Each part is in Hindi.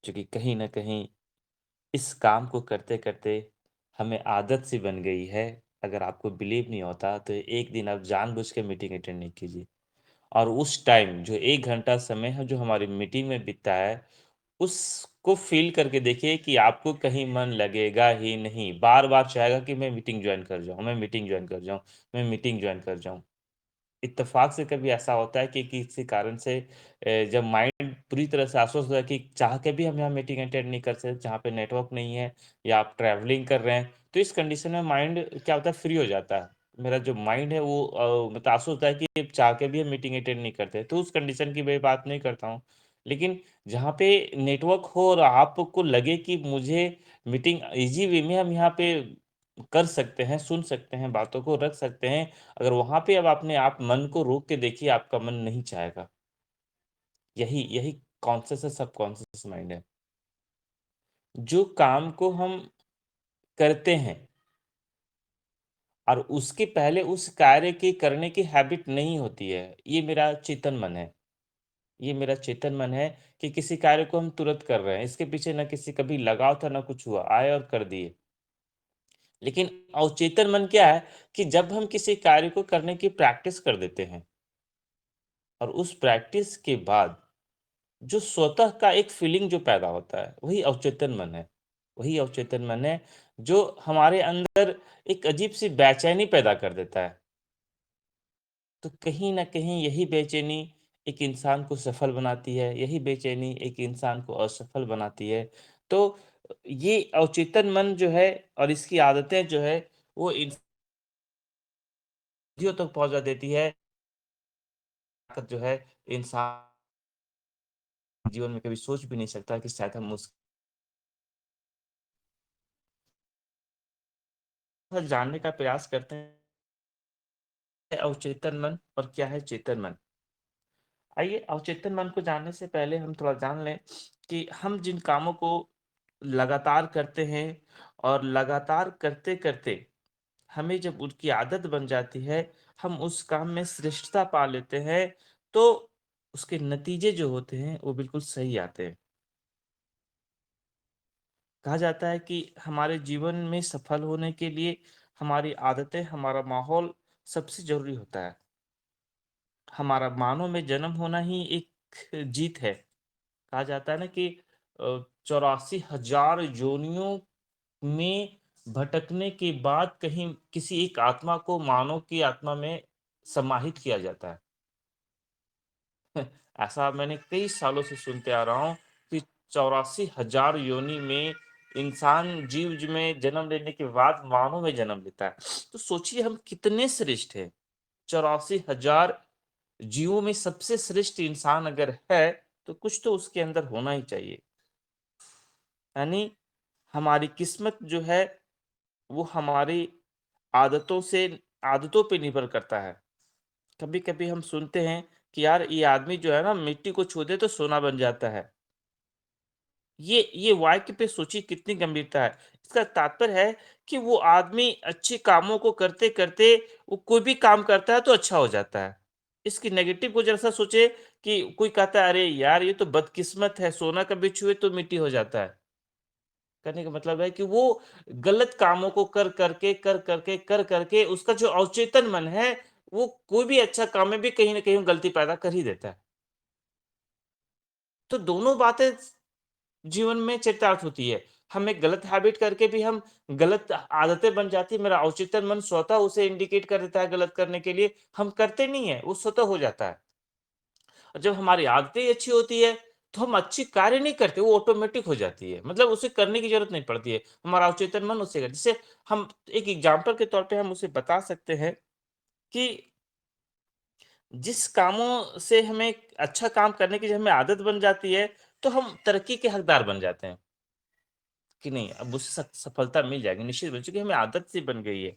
क्योंकि कहीं न कहीं इस काम को करते-करते हमें आदत सी बन गई है। अगर आपको बिलीव नहीं होता तो एक दिन आप जानबूझ के मीटिंग अटेंड नहीं कीजिए और उस टाइम जो 1 घंटा समय है जो हमारी मीटिंग में बीतता है, उसको फ़ील करके देखिए कि आपको कहीं मन लगेगा ही नहीं। बार-बार चाहेगा कि मैं मीटिंग जॉइन कर जाऊँ, मैं मीटिंग जॉइन कर जाऊँ, मैं मीटिंग जॉइन कर जाऊँ। इत्तेफ़ाक से कभी ऐसा होता है कि किसी कारण से जब माइंड पूरी तरह से आश्वस्त होता है कि चाह के भी हम यहाँ मीटिंग अटेंड नहीं कर सकते, जहाँ पे नेटवर्क नहीं है या आप ट्रैवलिंग कर रहे हैं, तो इस कंडीशन में माइंड क्या होता है फ्री हो जाता है। मेरा जो माइंड है वो मतलब आश्वस्त होता है कि चाह के भी हम मीटिंग अटेंड नहीं करते, तो उस कंडीशन की मैं बात नहीं करता हूँ। लेकिन जहाँ पे नेटवर्क हो और आपको लगे कि मुझे मीटिंग ईज़ी वे में हम यहाँ पे कर सकते हैं, सुन सकते हैं, बातों को रख सकते हैं, अगर वहाँ पे अब आपने आप मन को रोक के देखिए, आपका मन नहीं चाहेगा। यही यही कॉन्शियस और सबकॉन्शियस माइंड है। जो काम को हम करते हैं और उसके पहले उस कार्य के करने की हैबिट नहीं होती है, ये मेरा चेतन मन है। ये मेरा चेतन मन है कि किसी कार्य को हम तुरंत कर रहे हैं, इसके पीछे ना किसी कभी लगाव था, ना कुछ हुआ, आए और कर दिए। लेकिन अवचेतन मन क्या है कि जब हम किसी कार्य को करने की प्रैक्टिस कर देते हैं और उस प्रैक्टिस के बाद जो स्वतः का एक फीलिंग जो पैदा होता है, वही अवचेतन मन है। वही अवचेतन मन है, जो हमारे अंदर एक अजीब-सी बेचैनी पैदा कर देता है। तो कहीं न कहीं यही बेचैनी एक इंसान को सफल बनाती है, यही बेचैनी एक इंसान को असफल बनाती है। तो ये अवचेतन मन जो है और इसकी आदतें जो है, वो तक पहुँचा देती है, ताकत जो है इंसान जीवन में कभी सोच भी नहीं सकता कि शायद हम उस जानने का प्रयास करते हैं अवचेतन मन और क्या है चेतन मन। आइए अवचेतन मन को जानने से पहले हम थोड़ा जान लें कि हम जिन कामों को लगातार करते हैं और लगातार करते-करते हमें जब उनकी आदत बन जाती है, हम उस काम में श्रेष्ठता पा लेते हैं, तो उसके नतीजे जो होते हैं, वो बिल्कुल सही आते हैं। कहा जाता है कि हमारे जीवन में सफल होने के लिए हमारी आदतें, हमारा माहौल सबसे ज़रूरी होता है। हमारा मानव में जन्म होना ही एक जीत है। कहा जाता है ना कि 84,000 योनियों में भटकने के बाद कहीं किसी एक आत्मा को मानव की आत्मा में समाहित किया जाता है। ऐसा मैंने कई सालों से सुनते आ रहा हूँ कि 84,000 योनि में इंसान जीव ज में जन्म लेने के बाद मानव में जन्म लेता है। तो सोचिए हम कितने श्रेष्ठ हैं। 84,000 जीवों में सबसे श्रेष्ठ इंसान अगर है, तो कुछ तो उसके अंदर होना ही चाहिए। यानी हमारी किस्मत जो है, वो हमारी आदतों से आदतों पे निर्भर करता है। कभी-कभी हम सुनते हैं कि यार ये आदमी जो है ना मिट्टी को छू दे तो सोना बन जाता है। ये वाक्य पे सोचिए कितनी गंभीरता है। इसका तात्पर्य है कि वो आदमी अच्छे कामों को करते-करते वो कोई भी काम करता है तो अच्छा हो जाता है। इसकी नेगेटिव को ज़रा-सा सोचिए कि कोई कहता है अरे यार ये तो बदकिस्मत है, सोना कभी छुए तो मिट्टी हो जाता है। कहने का मतलब है कि वो गलत कामों को कर करके उसका जो अवचेतन मन है, वो कोई भी अच्छा काम में भी कहीं न कहीं गलती पैदा कर ही देता है। तो दोनों बातें जीवन में चरितार्थ होती है। हम एक गलत हैबिट करके भी हम गलत आदतें बन जाती है, मेरा अवचेतन मन स्वतः उसे इंडिकेट कर देता है गलत करने के लिए, हम करते नहीं हैं, वो स्वतः हो जाता है। और जब हमारी आदतें ही अच्छी होती है, तो हम अच्छी कार्य नहीं करते, वो ऑटोमेटिक हो जाती है। मतलब उसे करने की ज़रूरत नहीं पड़ती है, हमारा अवचेतन मन उसे जैसे हम एक एग्ज़ाम्पल के तौर पे हम उसे बता सकते हैं कि जिस कामों से हमें अच्छा काम करने की जब हमें आदत बन जाती है, तो हम तरक्की के हकदार बन जाते हैं। कि नहीं अब उसे सफलता मिल जाएगी निश्चित रूप से क्योंकि हमें आदत सी बन गई है।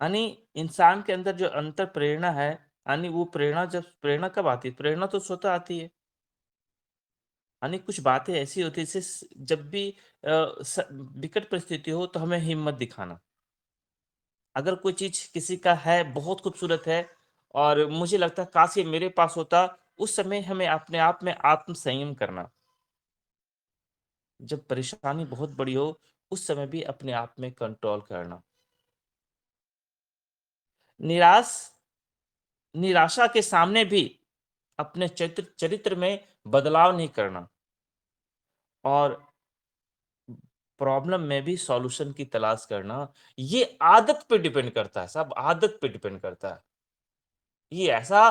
यानी इंसान के अंदर जो अंतर प्रेरणा है, यानी वो प्रेरणा कब आती है? प्रेरणा तो स्वतः आती है। यानी कुछ बातें ऐसी होती हैं जैसे जब भी विकट परिस्थिति हो तो हमें हिम्मत दिखाना। अगर कोई चीज़ किसी का है, बहुत खूबसूरत है और मुझे लगता है काश ये मेरे पास होता, उस समय हमें अपने आप में आत्म संयम करना। जब परेशानी बहुत बड़ी हो, उस समय भी अपने आप में कंट्रोल करना। निराश निराशा के सामने भी अपने चरित्र में बदलाव नहीं करना और प्रॉब्लम में भी सॉल्यूशन की तलाश करना, ये आदत पे डिपेंड करता है, सब आदत पे डिपेंड करता है। ये ऐसा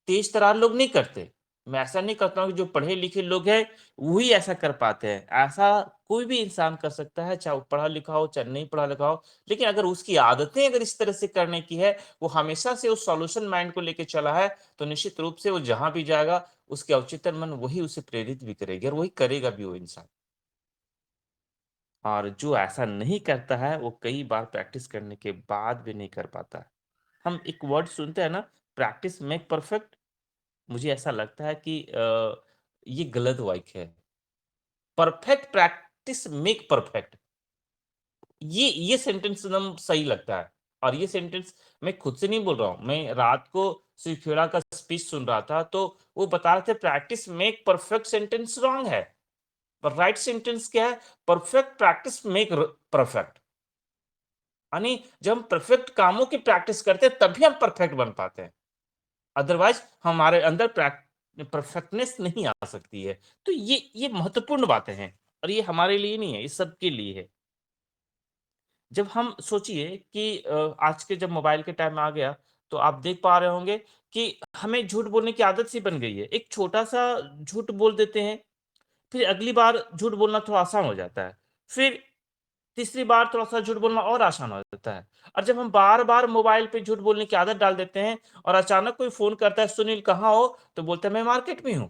तेज़-तर्रार लोग नहीं करते। मैं ऐसा नहीं कहता हूँ कि जो पढ़े-लिखे लोग हैं, वही ऐसा कर पाते हैं। ऐसा कोई भी इंसान कर सकता है, चाहे वो पढ़ा-लिखा हो, चाहे नहीं पढ़ा-लिखा हो। लेकिन अगर उसकी आदतें अगर इस तरह से करने की है, वो हमेशा से उस सॉल्यूशन माइंड को लेके चला है, तो निश्चित रूप से वो जहाँ भी जाएगा, उसके अवचेतन मन वही उसे प्रेरित भी करेगी और वही करेगा भी वो इंसान। और जो ऐसा नहीं करता है, वो कई बार प्रैक्टिस करने के बाद भी नहीं कर पाता है। हम एक वर्ड सुनते हैं ना, प्रैक्टिस मेक परफेक्ट। मुझे ऐसा लगता है कि ये गलत वाक्य है। परफेक्ट प्रैक्टिस मेक परफेक्ट, ये सेंटेंस एकदम सही लगता है। और ये सेंटेंस मैं खुद से नहीं बोल रहा हूँ। मैं रात को श्री खेड़ा का स्पीच सुन रहा था, तो वो बता रहे थे practice make perfect sentence wrong है। पर राइट सेंटेंस क्या है? Perfect practice make perfect. यानी जब हम परफेक्ट कामों की प्रैक्टिस करते हैं, तभी हम परफेक्ट बन पाते हैं। अदरवाइज़ हमारे अंदर परफेक्टनेस नहीं आ सकती है। तो ये महत्वपूर्ण बातें हैं और ये हमारे लिए नहीं है, ये सबके लिए है। जब हम सोचिए कि आज के जब मोबाइल के टाइम आ गया, तो आप देख पा रहे होंगे कि हमें झूठ बोलने की आदत सी बन गई है। एक छोटा-सा झूठ बोल देते हैं, फिर अगली बार झूठ बोलना थोड़ा आसान हो जाता है। फिर तीसरी बार थोड़ा-सा झूठ बोलना और आसान हो जाता है। और जब हम बार-बार मोबाइल पे झूठ बोलने की आदत डाल देते हैं और अचानक कोई फ़ोन करता है, "सुनील कहाँ हो?" तो बोलते हैं, "मैं मार्केट में हूँ।"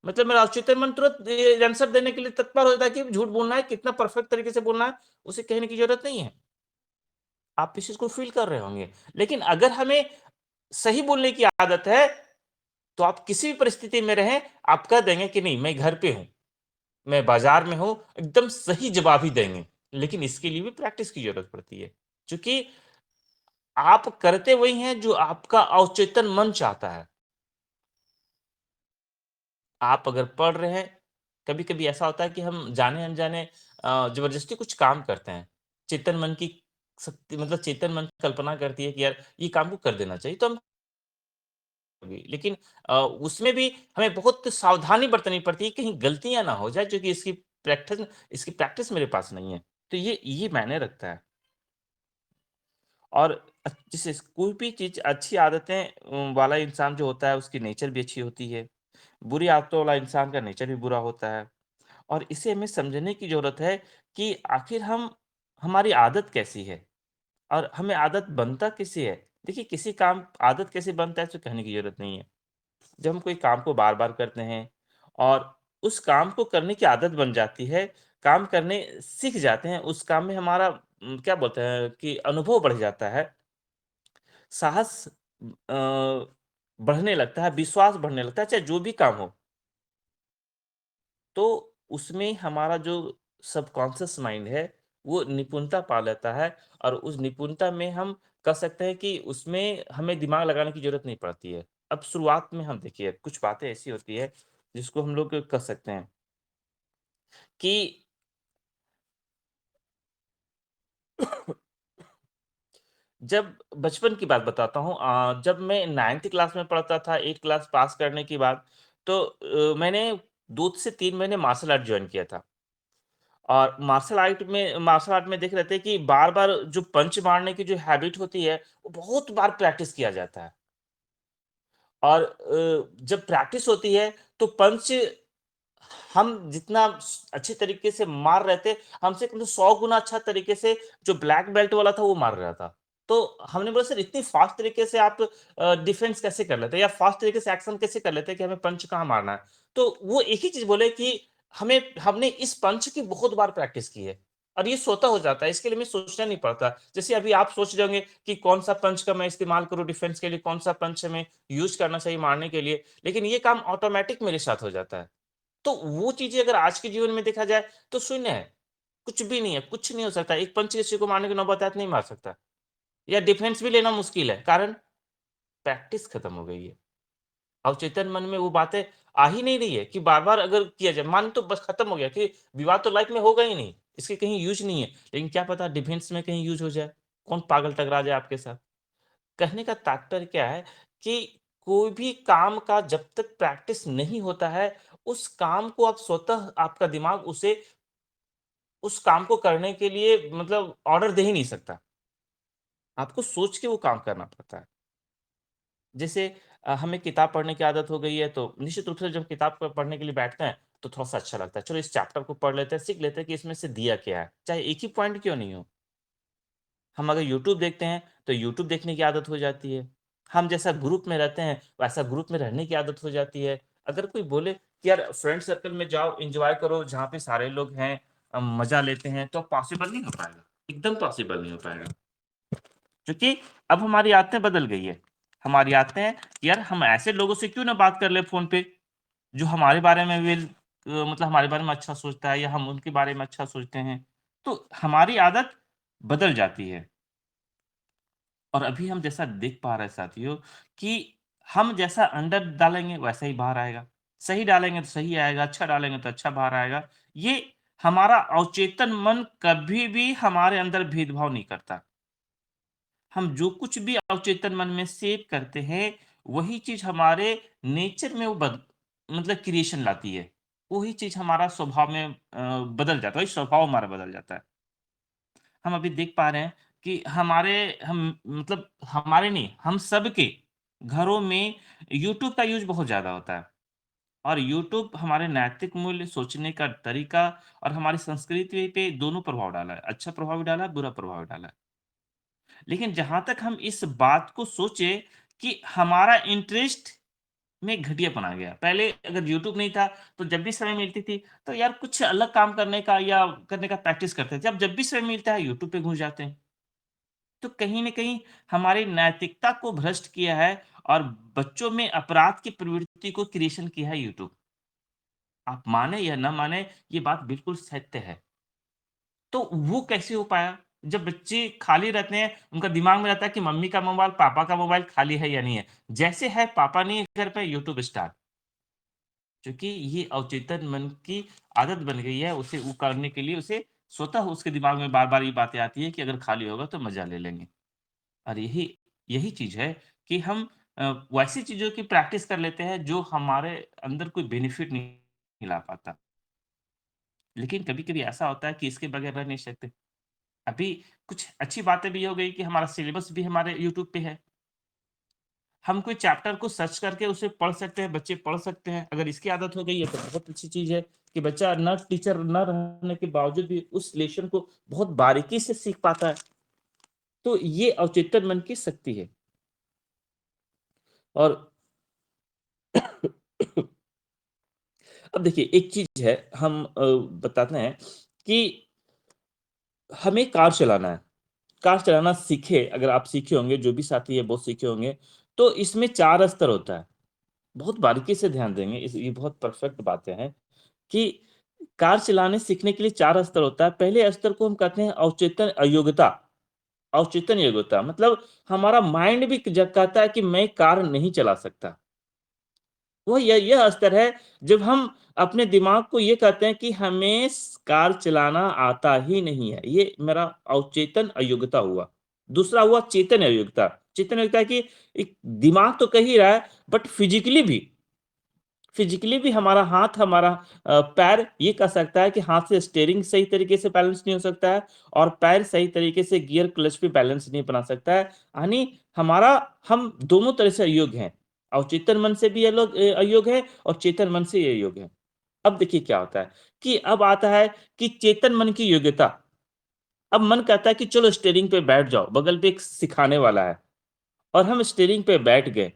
मतलब मेरा अवचेतन मन तुरंत ये आंसर देने के लिए तत्पर हो जाता है कि झूठ बोलना है, कितना परफेक्ट तरीके से बोलना है, उसे कहने की ज़रूरत नहीं है। आप इस चीज़ को फ़ील कर रहे होंगे। लेकिन अगर हमें सही बोलने की आदत है, तो आप किसी भी परिस्थिति में रहें, आप कह देंगे कि नहीं मैं घर पे हूँ, मैं बाज़ार में हूँ, एकदम सही जवाब ही देंगे। लेकिन इसके लिए भी प्रैक्टिस की ज़रूरत पड़ती है। चूँकि आप करते वही हैं जो आपका अवचेतन मन चाहता है। आप अगर पढ़ रहे हैं, कभी-कभी ऐसा होता है कि हम जाने-अनजाने ज़बरदस्ती कुछ काम करते हैं। चेतन मन की शक्ति मतलब चेतन मन कल्पना करती है कि यार ये काम को कर देना चाहिए, तो हम भी लेकिन उसमें भी हमें बहुत सावधानी बरतनी पड़ती है, कहीं गलतियाँ ना हो जाए, जो कि इसकी प्रैक्टिस मेरे पास नहीं है। तो ये मायने रखता है। और जैसे कोई भी चीज़ अच्छी आदतें वाला इंसान जो होता है, उसकी नेचर भी अच्छी होती है। बुरी आदतों वाला इंसान का नेचर भी बुरा होता है। और इसे हमें समझने की ज़रूरत है कि आखिर हमारी आदत कैसी है और हमें आदत बनता किससे है? देखिए, किसी काम आदत कैसे बनता है, इसे कहने की ज़रूरत नहीं है। जब हम कोई काम को बार-बार करते हैं और उस काम को करने की आदत बन जाती है, काम करने सीख जाते हैं, उस काम में हमारा क्या बोलते हैं कि अनुभव बढ़ जाता है, साहस बढ़ने लगता है, विश्वास बढ़ने लगता है, चाहे जो भी काम हो। तो उसमें हमारा जो सबकॉन्शियस माइंड है, वो निपुणता पा लेता है और उस निपुणता में हम कह सकते हैं कि उसमें हमें दिमाग लगाने की ज़रूरत नहीं पड़ती है। अब शुरुआत में हम देखिए कुछ बातें ऐसी होती है जिसको हम लोग कह सकते हैं कि जब बचपन की बात बताता हूँ जब मैं 9th क्लास में पढ़ता था 8 क्लास पास करने के बाद तो मैंने 2 से 3 महीने मार्शल आर्ट जॉइन किया था। और मार्शल आर्ट में देख रहे थे कि बार-बार जो पंच मारने की जो हैबिट होती है, वो बहुत बार प्रैक्टिस किया जाता है। और जब प्रैक्टिस होती है, तो पंच हम जितना अच्छे तरीके से मार रहे थे, हमसे मतलब 100 गुना अच्छा तरीके से जो ब्लैक बेल्ट वाला था, वो मार रहा था। तो हमने बोला, "सर, इतनी फ़ास्ट तरीके से आप डिफेंस कैसे कर लेते हैं या फ़ास्ट तरीके से एक्शन कैसे कर लेते हैं कि हमें पंच कहाँ मारना है?" तो वो एक ही चीज़ बोले कि हमने इस पंच की बहुत बार प्रैक्टिस की है और ये स्वतः हो जाता है, इसके लिए हमें सोचना नहीं पड़ता। जैसे अभी आप सोच रहे होंगे कि कौन-सा पंच का मैं इस्तेमाल करूँ डिफेंस के लिए, कौन-सा पंच हमें यूज़ करना चाहिए मारने के लिए, लेकिन ये काम ऑटोमैटिक मेरे साथ हो जाता है। तो वो चीज़ें अगर आज के जीवन में देखा जाए तो शून्य है, कुछ भी नहीं है, कुछ नहीं हो सकता। एक पंच किसी को मारने की नौबत आए तो नहीं मार सकता या डिफेंस भी लेना मुश्किल है, कारण प्रैक्टिस खत्म हो गई है। अवचेतन मन में वो बातें आ ही नहीं रही है कि बार-बार अगर किया जाए, मान तो बस खत्म हो गया कि विवाद तो लाइफ में होगा ही नहीं, इसके कहीं यूज़ नहीं है। लेकिन क्या पता डिफेंस में कहीं यूज़ हो जाए, कौन पागल टकरा जाए आपके साथ। कहने का तात्पर्य क्या है कि कोई भी काम का जब तक प्रैक्टिस नहीं होता है, उस काम को आप स्वतः आपका दिमाग उस काम को करने के लिए मतलब ऑर्डर दे ही नहीं सकता। आपको सोच के वो काम करना पड़ता है। जैसे हमें किताब पढ़ने की आदत हो गई है, तो निश्चित रूप से जब किताब प पढ़ने के लिए बैठते हैं, तो थोड़ा-सा अच्छा लगता है। चलो इस चैप्टर को पढ़ लेते हैं, सीख लेते हैं कि इसमें से दिया क्या है, चाहे एक ही पॉइंट क्यों नहीं हो। हम अगर यूट्यूब देखते हैं, तो यूट्यूब देखने की आदत हो जाती है। हम जैसा ग्रुप में रहते हैं, वैसा ग्रुप में रहने की आदत हो जाती है। अगर कोई बोले कि यार फ्रेंड सर्कल में जाओ, एन्जॉय करो, जहाँ पे सारे लोग हैं, मज़ा लेते हैं, तो पॉसिबल नहीं हो पाएगा। एकदम पॉसिबल नहीं हो पाएगा। क्योंकि अब हमारी आदतें बदल गई है। हमारी आदतें हैं कि यार हम ऐसे लोगों से क्यों ना बात कर लें फ़ोन पे, जो हमारे बारे में मतलब हमारे बारे में अच्छा सोचता है या हम उनके बारे में अच्छा सोचते हैं। तो हमारी आदत बदल जाती है। और अभी हम जैसा देख पा रहे हैं साथियों कि हम जैसा अंदर डालेंगे वैसा ही बाहर आएगा। सही डालेंगे तो सही आएगा, अच्छा डालेंगे तो अच्छा बाहर आएगा। ये हमारा अवचेतन मन कभी भी हमारे अंदर भेदभाव नहीं करता। हम जो कुछ भी अवचेतन मन में सेव करते हैं, वही चीज़ हमारे नेचर में वो मतलब क्रिएशन लाती है। वही चीज़ हमारा स्वभाव में बदल जाता है, वही स्वभाव हमारा बदल जाता है। हम अभी देख पा रहे हैं कि हम मतलब हमारे नहीं, हम सबके घरों में यूट्यूब का यूज़ बहुत ज़्यादा होता है और यूट्यूब हमारे नैतिक मूल्य, सोचने का तरीका और हमारी संस्कृति पे दोनों प्रभाव डाला है। अच्छा प्रभाव भी डाला है, बुरा प्रभाव भी डाला है। लेकिन जहाँ तक हम इस बात को सोचे कि हमारा इंटरेस्ट में घटियापन आ गया। पहले अगर यूट्यूब नहीं था, तो जब भी समय मिलती थी, तो यार कुछ अलग काम करने का या करने का प्रैक्टिस करते थे। अब जब भी समय मिलता है, यूट्यूब पे घुस जाते हैं। तो कहीं न कहीं हमारी नैतिकता को भ्रष्ट किया है और बच्चों में अपराध की प्रवृत्ति को क्रिएशन किया है यूट्यूब। आप माने या ना माने, ये बात बिल्कुल सत्य है। तो वो कैसे हो पाया? जब बच्चे खाली रहते हैं, उनका दिमाग में रहता है कि मम्मी का मोबाइल, पापा का मोबाइल खाली है या नहीं है। जैसे है पापा नहीं है घर पे, यूट्यूब स्टार्ट। क्योंकि ये अवचेतन मन की आदत बन गई है, उसे वो करने के लिए उसे स्वतः उसके दिमाग में बार-बार ये बातें आती हैं कि अगर खाली होगा तो मज़ा ले लेंगे। और यही यही चीज़ है कि हम वैसी चीज़ों की प्रैक्टिस कर लेते हैं जो हमारे अंदर कोई बेनिफिट नहीं ला पाता। लेकिन कभी-कभी ऐसा होता है कि इसके बगैर रह नहीं सकते। अभी कुछ अच्छी बातें भी हो गई कि हमारा सिलेबस भी हमारे यूट्यूब पे है। हम कोई चैप्टर को सर्च करके उसे पढ़ सकते हैं, बच्चे पढ़ सकते हैं। अगर इसकी आदत हो गई है तो बहुत अच्छी चीज़ है कि बच्चा ना टीचर ना रहने के बावजूद भी उस लेसन को बहुत बारीकी से सीख पाता है। तो ये अवचेतन मन की शक्ति है। और अब देखिए एक चीज़ है हम बताते हैं कि हमें कार चलाना है। कार चलाना सीखे अगर आप सीखे होंगे, जो भी साथी है वो सीखे होंगे, तो इसमें 4 स्तर होता है। बहुत बारीकी से ध्यान देंगे, इस ये बहुत परफेक्ट बातें हैं कि कार चलाने सीखने के लिए 4 स्तर होता है। पहले स्तर को हम कहते हैं अवचेतन अयोग्यता। अवचेतन योग्यता मतलब हमारा माइंड भी कहता है कि मैं कार नहीं चला सकता। वो यह स्तर है जब हम अपने दिमाग को ये कहते हैं कि हमें कार चलाना आता ही नहीं है। ये मेरा अवचेतन अयोग्यता हुआ। दूसरा हुआ चेतन अयोग्यता। चेतन अयोग्यता है कि एक दिमाग तो कह ही रहा है बट फिज़िकली भी हमारा हाथ, हमारा पैर ये कह सकता है कि हाथ से स्टीयरिंग सही तरीके से बैलेंस नहीं हो सकता है और पैर सही तरीके से गियर क्लच पे बैलेंस नहीं बना सकता है। यानी हमारा हम दोनों तरह से अयोग्य हैं। अवचेतन मन से भी अयोग्य है और चेतन मन से ये अयोग्य है। अब देखिए क्या होता है कि अब आता है कि चेतन मन की योग्यता। अब मन कहता है कि चलो स्टीयरिंग पे बैठ जाओ, बगल पे एक सिखाने वाला है और हम स्टीयरिंग पे बैठ गए।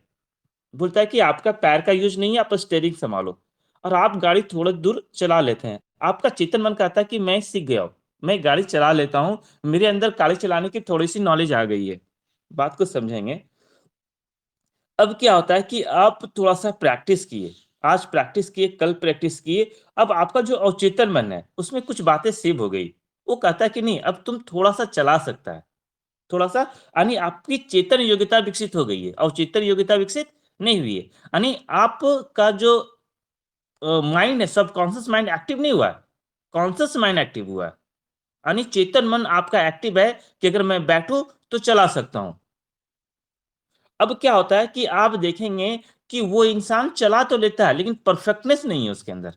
बोलता है कि आपका पैर का यूज़ नहीं है, आप स्टीयरिंग सँभालो और आप गाड़ी थोड़ा दूर चला लेते हैं। आपका चेतन मन कहता है कि मैं सीख गया हूँ, मैं गाड़ी चला लेता हूँ, मेरे अंदर गाड़ी चलाने की थोड़ी-सी नॉलेज आ गई है। बात को समझेंगे। अब क्या होता है कि आप थोड़ा-सा प्रैक्टिस किए, आज प्रैक्टिस किए, कल प्रैक्टिस किए, अब आपका जो अवचेतन मन है, उसमें कुछ बातें सेव हो गई। वो कहता है कि नहीं, अब तुम थोड़ा-सा चला सकता है। थोड़ा-सा यानी आपकी चेतन योग्यता विकसित हो गई है, अवचेतन योग्यता विकसित नहीं हुई है। यानी आपका जो माइंड है, सबकॉन्शियस माइंड एक्टिव नहीं हुआ है, कॉन्शियस माइंड एक्टिव हुआ है। यानी चेतन मन आपका एक्टिव है कि अगर मैं बैठूँ तो चला सकता हूँ। अब क्या होता है कि आप देखेंगे कि वो इंसान चला तो लेता है, लेकिन परफेक्टनेस नहीं है उसके अंदर।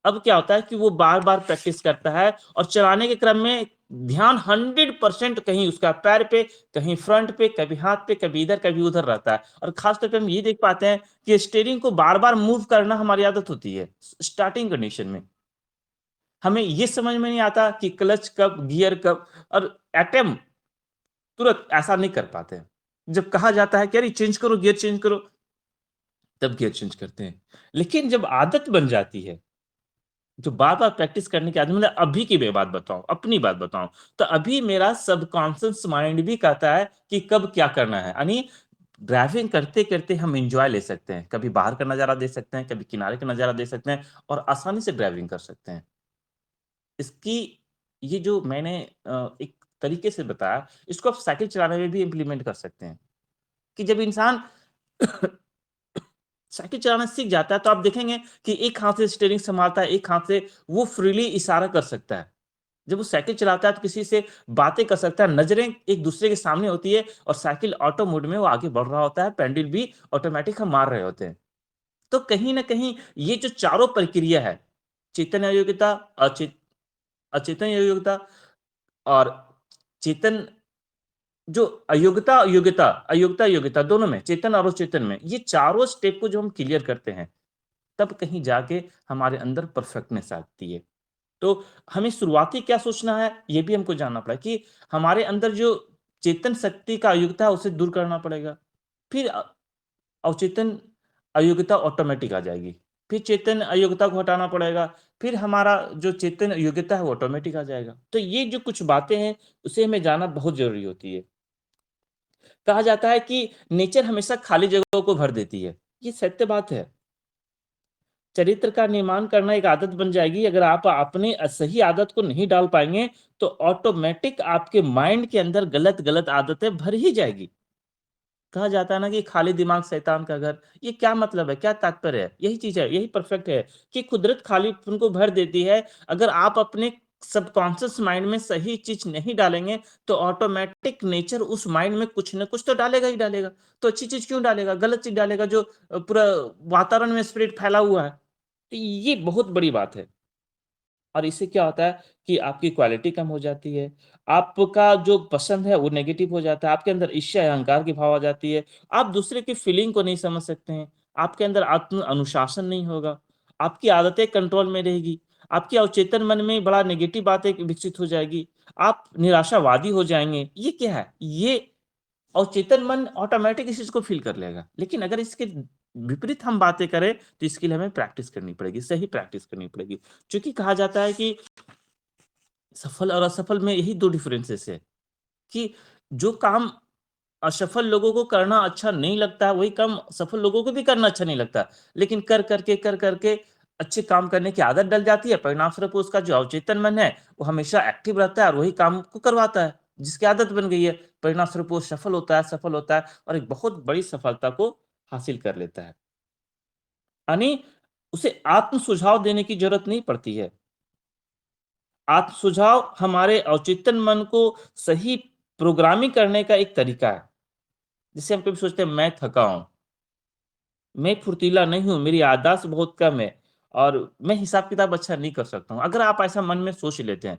अब क्या होता है कि वो बार-बार प्रैक्टिस करता है और चलाने के क्रम में ध्यान 100% कहीं उसका पैर पे, कहीं फ्रंट पे, कभी हाथ पे, कभी इधर, कभी उधर रहता है। और खास तौर पे हम ये देख पाते हैं कि स्टीयरिंग को बार-बार मूव करना हमारी आदत होती है, स्टार्टिंग कंडीशन में। हमें ये समझ में नहीं आता कि क्लच कब, गियर कब और एटम तुरंत ऐसा नहीं कर पाते हैं। जब कहा जाता है कि अरे चेंज करो, गियर चेंज करो, तब गियर चेंज करते हैं। लेकिन जब आदत बन जाती है, जो बार-बार प्रैक्टिस करने की आदत, मतलब अभी की मैं बात बताऊँ, अपनी बात बताऊँ, तो अभी मेरा सबकॉन्शियस माइंड भी कहता है कि कब क्या करना है। यानी ड्राइविंग करते-करते हम एन्जॉय ले सकते हैं। कभी बाहर का नज़ारा देख सकते हैं, कभी किनारे का नज़ारा देख सकते हैं और आसानी से ड्राइविंग कर सकते हैं। इसकी ये जो मैंने एक तरीके से बताया, इसको आप साइकिल चलाने में भी इम्प्लीमेंट कर सकते हैं, कि जब इंसान साइकिल चलाना सीख जाता है, तो आप देखेंगे कि एक हाथ से स्टीयरिंग सँभालता है, एक हाथ से वो फ्रीली इशारा कर सकता है। जब वो साइकिल चलाता है, तो किसी से बातें कर सकता है, नज़रें एक-दूसरे के सामने होती है और साइकिल ऑटो मोड में वो आगे बढ़ रहा होता है, पैडल भी ऑटोमैटिक हम मार रहे होते हैं। तो कहीं न कहीं ये जो चारों प्रक्रिया है, चेतन अयोग्यता, अचेतन अयोग्यता और चेतन जो अयोग्यता, योग्यता, अयोग्यता, योग्यता दोनों में, चेतन और अचेतन में, ये चारों स्टेप को जो हम क्लियर करते हैं, तब कहीं जाके हमारे अंदर परफेक्टनेस आती है। तो हमें शुरुआती क्या सोचना है, ये भी हमको जानना पड़ा कि हमारे अंदर जो चेतन शक्ति का अयोग्यता है, उसे दूर करना पड़ेगा। फिर अवचेतन अयोग्यता ऑटोमैटिक आ जाएगी। फिर चेतन अयोग्यता को हटाना पड़ेगा, फिर हमारा जो चेतन योग्यता है, वो ऑटोमैटिक आ जाएगा। तो ये जो कुछ बातें हैं, उसे हमें जानना बहुत ज़रूरी होती है। कहा जाता है कि नेचर हमेशा खाली जगहों को भर देती है। ये सत्य बात है। चरित्र का निर्माण करना एक आदत बन जाएगी, अगर आप अपनी सही आदत को नहीं डाल पाएँगे, तो ऑटोमैटिक आपके माइंड के अंदर गलत-गलत आदतें भर ही जाएगी। कहा जाता है ना कि खाली दिमाग शैतान का घर, ये क्या मतलब है, क्या तात्पर्य है? यही चीज़ है, यही परफेक्ट है कि कुदरत खालीपन को भर देती है। अगर आप अपने सबकॉन्शियस माइंड में सही चीज़ नहीं डालेंगे, तो ऑटोमैटिक नेचर उस माइंड में कुछ न कुछ तो डालेगा ही डालेगा। तो अच्छी चीज़ क्यों डालेगा? गलत चीज़ डालेगा जो पूरा वातावरण में स्प्रेड फैला हुआ है। तो ये बहुत बड़ी बात है। और इससे क्या होता है कि आपकी क्वालिटी कम हो जाती है। आपका जो पसंद है वो नेगेटिव हो जाता है। आपके अंदर ईर्ष्या, अहंकार की भाव आ जाती है। आप दूसरे की फीलिंग को नहीं समझ सकते हैं। आपके अंदर आत्म अनुशासन नहीं होगा। आपकी आदतें कंट्रोल में रहेगी। आपके अवचेतन मन में बड़ा नेगेटिव बातें विकसित हो जाएगी। आप निराशावादी हो जाएँगे। ये क्या है? ये अवचेतन मन ऑटोमैटिक इस चीज़ को फ़ील कर लेगा। लेकिन अगर इसके विपरीत हम बातें करें, तो इसके लिए हमें प्रैक्टिस करनी पड़ेगी, सही प्रैक्टिस करनी पड़ेगी। चूँकि कहा जाता है कि सफल और असफल में यही 2 डिफरेंसेस है कि जो काम असफल लोगों को करना अच्छा नहीं लगता है, वही काम सफल लोगों को भी करना अच्छा नहीं लगता। लेकिन कर करके अच्छे काम करने की आदत डल जाती है, परिणामस्वरूप उसका जो अवचेतन मन है, वो हमेशा एक्टिव रहता है और वही काम को करवाता है, जिसकी आदत बन गई है। परिणामस्वरूप वो सफल होता है और एक बहुत बड़ी सफलता को हासिल कर लेता है। यानी उसे आत्म सुझाव देने की ज़रूरत नहीं पड़ती है। आत्म सुझाव हमारे अवचेतन मन को सही प्रोग्रामिंग करने का एक तरीका है। जैसे हम कभी सोचते हैं मैं थका हूँ, मैं फुर्तीला नहीं हूँ, मेरी याददाश्त बहुत कम है और मैं हिसाब-किताब अच्छा नहीं कर सकता हूँ। अगर आप ऐसा मन में सोच लेते हैं,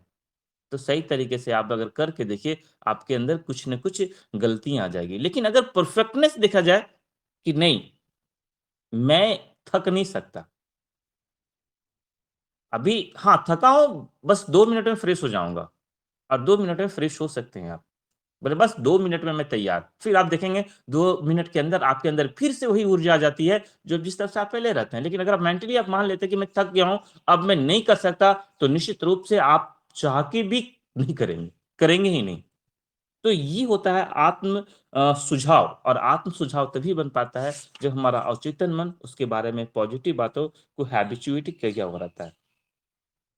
तो सही तरीके से आप अगर करके देखिए, आपके अंदर कुछ न कुछ गलतियाँ आ जाएगी। लेकिन अगर परफेक्टनेस देखा जाए कि नहीं, मैं थक नहीं सकता। अभी हाँ, थका हूँ, बस 2 मिनट में फ्रेश हो जाऊँगा और 2 मिनट में फ्रेश हो सकते हैं आप। बोले बस 2 मिनट में मैं तैयार। फिर आप देखेंगे 2 मिनट के अंदर आपके अंदर फिर से वही ऊर्जा आ जाती है, जो जिस तरह से आप पहले रहते हैं। लेकिन अगर आप मेंटली आप मान लेते हैं कि मैं थक गया हूँ, अब मैं नहीं कर सकता, तो निश्चित रूप से आप चाह के भी नहीं करेंगे, करेंगे ही नहीं। तो ये होता है आत्म सुझाव और आत्म सुझाव तभी बन पाता है, जब हमारा अवचेतन मन उसके बारे में पॉजिटिव बातों को हैबिचुएट किया हुआ रहता है।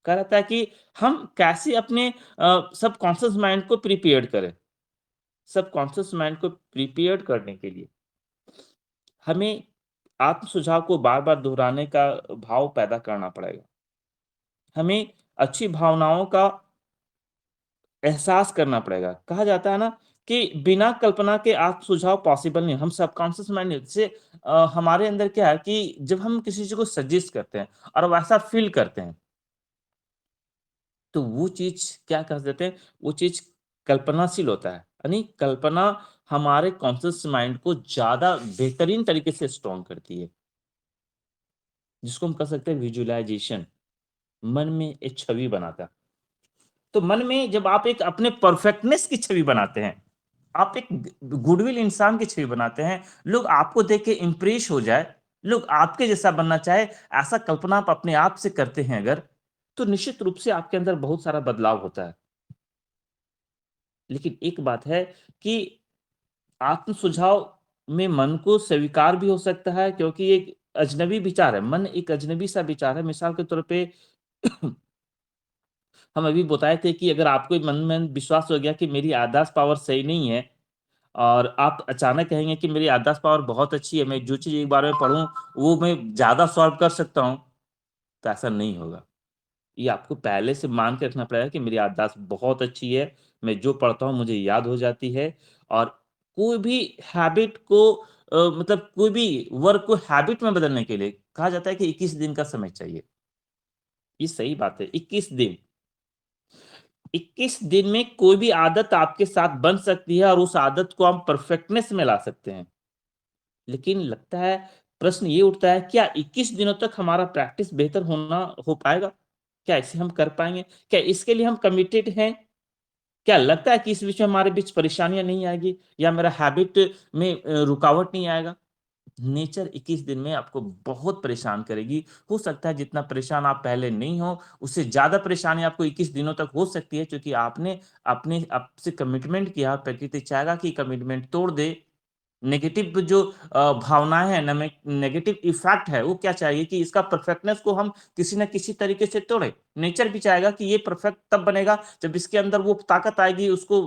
कहा रहता है कि हम कैसे अपने सबकॉन्शियस माइंड को प्रिपेयर्ड करें। सबकॉन्शियस माइंड को प्रिपेयर्ड करने के लिए हमें आत्म सुझाव को बार-बार दोहराने का भाव पैदा करना पड़ेगा। हमें अच्छी भावनाओं का एहसास करना पड़ेगा। कहा जाता है ना कि बिना कल्पना के आत्म सुझाव पॉसिबल नहीं है। हम सबकॉन्शियस माइंड से हमारे अंदर क्या है कि जब हम किसी चीज़ को सजेस्ट करते हैं और वैसा फ़ील करते हैं, तो वो चीज़ क्या कर देते हैं, वो चीज़ कल्पनाशील होता है। यानी कल्पना हमारे कॉन्शियस माइंड को ज़्यादा बेहतरीन तरीके से स्ट्रॉन्ग करती है, जिसको हम कह सकते हैं विजुअलाइज़ेशन, मन में एक छवि बनाता है। तो मन में जब आप एक अपने परफेक्टनेस की छवि बनाते हैं, आप एक गुडविल इंसान की छवि बनाते हैं, लोग आपको देख के इम्प्रेस हो जाए, लोग आपके जैसा बनना चाहे, ऐसा कल्पना आप अपने आप से करते हैं अगर, तो निश्चित रूप से आपके अंदर बहुत सारा बदलाव होता है। लेकिन एक बात है कि आत्म सुझाव में मन को स्वीकार भी हो सकता है क्योंकि एक अजनबी विचार है, मन एक अजनबी सा विचार है। मिसाल के तौर पे हम अभी बताए थे कि अगर आपको मन में विश्वास हो गया कि मेरी याददाश्त पावर सही नहीं है और आप अचानक कहेंगे कि मेरी याददाश्त पावर बहुत अच्छी है, मैं जो चीज़ एक बार में पढ़ूँ, वो मैं ज़्यादा सॉल्व कर सकता हूँ, तो ऐसा नहीं होगा। ये आपको पहले से मान के रखना पड़ेगा कि मेरी याददाश्त बहुत अच्छी है, मैं जो पढ़ता हूँ मुझे याद हो जाती है और कोई भी हैबिट को मतलब कोई भी वर्क को हैबिट में बदलने के लिए कहा जाता है कि 21 दिन का समय चाहिए। ये सही बात है, 21 दिन। 21 दिन में कोई भी आदत आपके साथ बन सकती है और उस आदत को हम परफेक्टनेस में ला सकते हैं। लेकिन लगता है प्रश्न ये उठता है क्या 21 दिनों तक हमारा प्रैक्टिस बेहतर हो पाएगा? क्या इसे हम कर पाएँगे? क्या इसके लिए हम कमिटेड हैं? क्या लगता है कि इस बीच में हमारे बीच परेशानियाँ नहीं आएगी या मेरा हैबिट में रुकावट नहीं आएगा? नेचर 21 दिन में आपको बहुत परेशान करेगी। हो सकता है जितना परेशान आप पहले नहीं हो, उससे ज़्यादा परेशानी आपको 21 दिनों तक हो सकती है क्योंकि आपने अपने आप से कमिटमेंट किया, प्रकृति चाहेगा कि कमिटमेंट तोड़ दे। नेगेटिव जो भावनाएँ हैं, नेगेटिव इफ़ेक्ट है, वो क्या चाहिए कि इसका परफेक्टनेस को हम किसी न किसी तरीके से तोड़ें। नेचर भी चाहेगा कि ये परफेक्ट तब बनेगा जब इसके अंदर वो ताकत आएगी उसको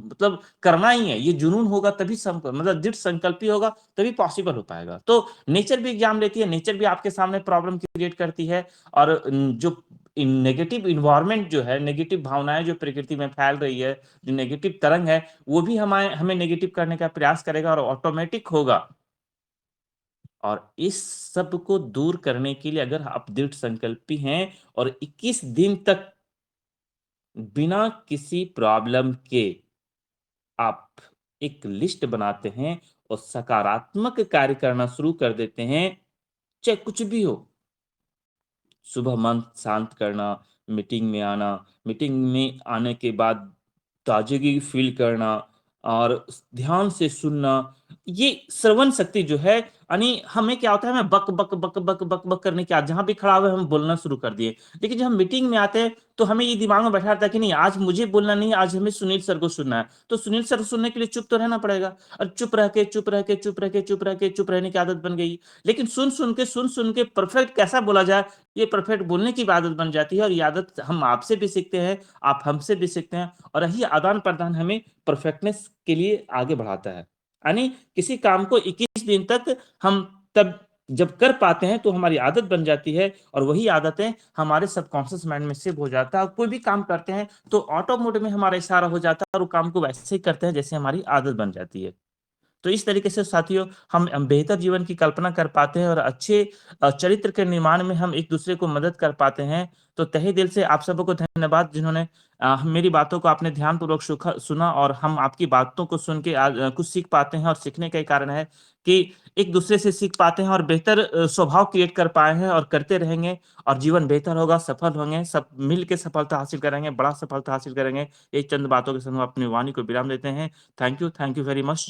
मतलब करना ही है, ये जुनून होगा तभी मतलब दृढ़ संकल्पी होगा तभी पॉसिबल हो पाएगा। तो नेचर भी एग्ज़ाम लेती है, नेचर भी आपके सामने प्रॉब्लम क्रिएट करती है और जो नेगेटिव एनवायरनमेंट जो है, नेगेटिव भावनाएँ जो प्रकृति में फैल रही है, जो नेगेटिव तरंग है, वो भी हमें हमें नेगेटिव करने का प्रयास करेगा और ऑटोमैटिक होगा। और इस सब को दूर करने के लिए अगर आप दृढ़ संकल्पी हैं और 21 दिन तक बिना किसी प्रॉब्लम के आप एक लिस्ट बनाते हैं और सकारात्मक कार्य करना शुरू कर देते हैं, चाहे कुछ भी हो। सुबह मन शांत करना, मीटिंग में आना, मीटिंग में आने के बाद ताज़गी फ़ील करना और ध्यान से सुनना, ये श्रवण शक्ति जो है यानी हमें क्या होता है हमें बक, बक, बक, बक, बक, बक करने की जहाँ भी खड़ा हुए हम बोलना शुरू कर दिए। लेकिन जब हम मीटिंग में आते हैं तो हमें ये दिमाग में बैठा रहता है कि नहीं आज मुझे बोलना नहीं है, आज हमें सुनील सर को सुनना है। तो सुनील सर को सुनने के लिए चुप तो रहना पड़ेगा और चुप रह के, चुप रह के, चुप रह के, चुप रह के, चुप रहने की आदत बन गई। लेकिन सुन-सुन के परफेक्ट कैसा बोला जाए ये परफेक्ट बोलने की भी आदत बन जाती है और ये आदत हम आपसे भी सीखते हैं, आप हमसे भी सीखते हैं और यही आदान-प्रदान हमें परफेक्टनेस के लिए आगे बढ़ाता है। यानी किसी काम को 21 दिन तक हम तब जब कर पाते हैं तो हमारी आदत बन जाती है और वही आदतें हमारे सबकॉन्शियस माइंड में सेव हो जाता है और कोई भी काम करते हैं तो ऑटो मोड में हमारा इशारा हो जाता है और वो काम को वैसे ही करते हैं जैसे हमारी आदत बन जाती है। तो इस तरीके से साथियों हम बेहतर जीवन की कल्पना कर पाते हैं और अच्छे चरित्र के निर्माण में हम एक-दूसरे को मदद कर पाते हैं। तो तहे दिल से आप सबको धन्यवाद जिन्होंने मेरी बातों को आपने ध्यानपूर्वक सुना और हम आपकी बातों को सुन के कुछ सीख पाते हैं और सीखने का ही कारण है कि एक-दूसरे से सीख पाते हैं और बेहतर स्वभाव क्रिएट कर पाए हैं और करते रहेंगे और जीवन बेहतर होगा, सफल होंगे, सब मिल के सफलता हासिल करेंगे, बड़ा सफलता हासिल करेंगे। ये चंद बातों के साथ हम अपनी वाणी को विराम देते हैं। Thank you very much.